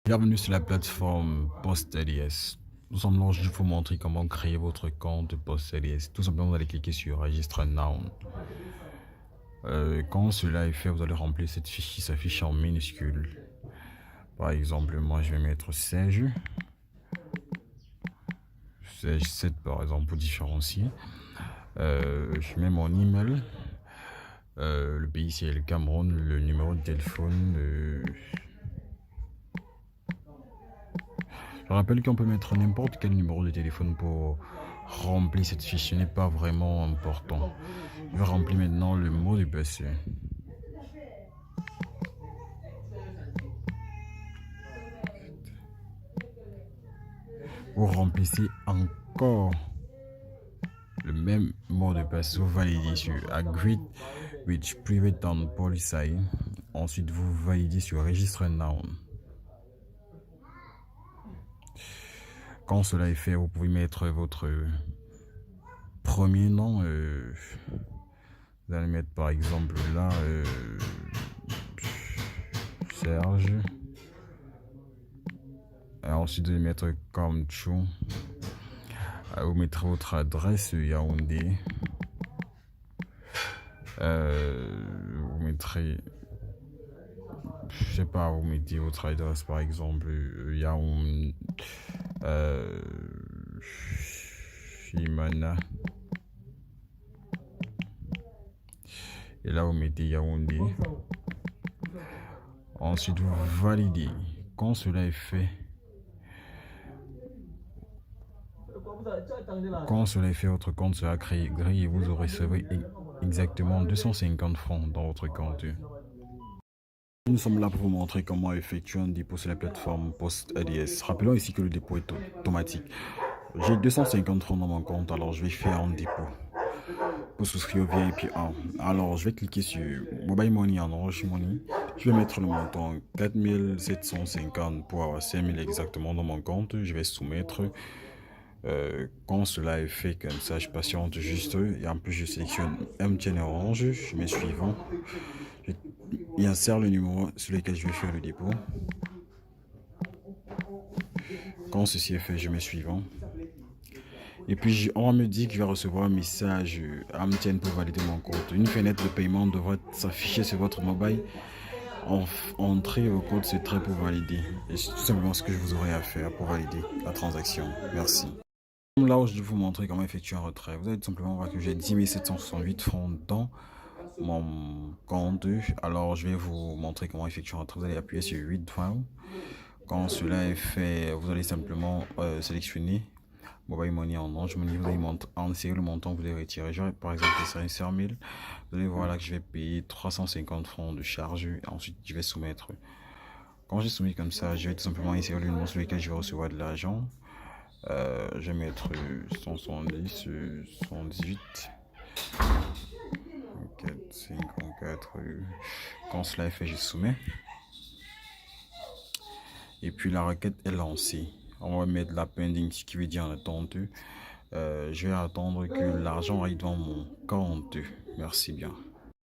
Bienvenue sur la plateforme PostLIS. Nous sommes là, je vais vous montrer comment créer votre compte PostLIS. Tout simplement, vous allez cliquer sur Register Now. Quand cela est fait, vous allez remplir cette fiche qui s'affiche en minuscule. Par exemple, moi je vais mettre Serge 7 par exemple pour différencier. Je mets mon email. Le pays c'est le Cameroun, le numéro de téléphone. Je rappelle qu'on peut mettre n'importe quel numéro de téléphone pour remplir cette fiche, ce n'est pas vraiment important. Je vais remplir maintenant le mot de passe. Vous remplissez encore le même mot de passe, vous validez sur Agree with Private and Policy. Ensuite, vous validez sur Register Now. Quand cela est fait, vous pouvez mettre votre premier nom. Vous allez mettre par exemple là Serge. Et ensuite, vous allez mettre comme Chou. Vous mettrez votre adresse Yaoundé. Vous mettrez, je sais pas, vous mettez votre adresse par exemple Yaoundé. Imana. Et là, vous mettez Yaoundé. Ensuite, vous validez. Quand cela est fait, votre compte sera créé et vous aurez recevé exactement 250 francs dans votre compte. Nous sommes là pour vous montrer comment effectuer un dépôt sur la plateforme PostLIS. Rappelons ici que le dépôt est automatique. J'ai 250 francs dans mon compte, alors je vais faire un dépôt pour souscrire au VIP 1. Alors je vais cliquer sur Mobile Money en Orange Money. Je vais mettre le montant 4750 pour avoir 5000 exactement dans mon compte. Je vais soumettre. Quand cela est fait comme ça, je patiente juste et en plus je sélectionne MTN Orange. Je mets suivant. Il insère le numéro sur lequel je vais faire le dépôt. Quand ceci est fait, je mets suivant. Et puis on me dit que je vais recevoir un message MTN pour valider mon compte. Une fenêtre de paiement devrait s'afficher sur votre mobile. Entrez vos codes secrets pour valider. Et c'est tout simplement ce que je vous aurai à faire pour valider la transaction. Merci. Là où je vais vous montrer comment effectuer un retrait. Vous allez tout simplement voir que j'ai 10 768 francs dans mon compte. Alors je vais vous montrer comment effectuer un retrait. Vous allez appuyer sur 8 fois. Quand cela est fait, vous allez simplement sélectionner Mobile Money en Orange Money. Vous allez insérer le montant que vous allez retirer. Genre, par exemple, c'est 100 000. Vous allez voir là que je vais payer 350 francs de charge. Et ensuite, je vais soumettre. Quand j'ai soumis comme ça, je vais tout simplement insérer le nom sur lequel je vais recevoir de l'argent. Je vais mettre 170, 118, 4, 54. Quand cela est fait, je soumets. Et puis la requête est lancée. On va mettre la pending, ce qui veut dire en attente. Je vais attendre que l'argent arrive dans mon compte. Merci bien.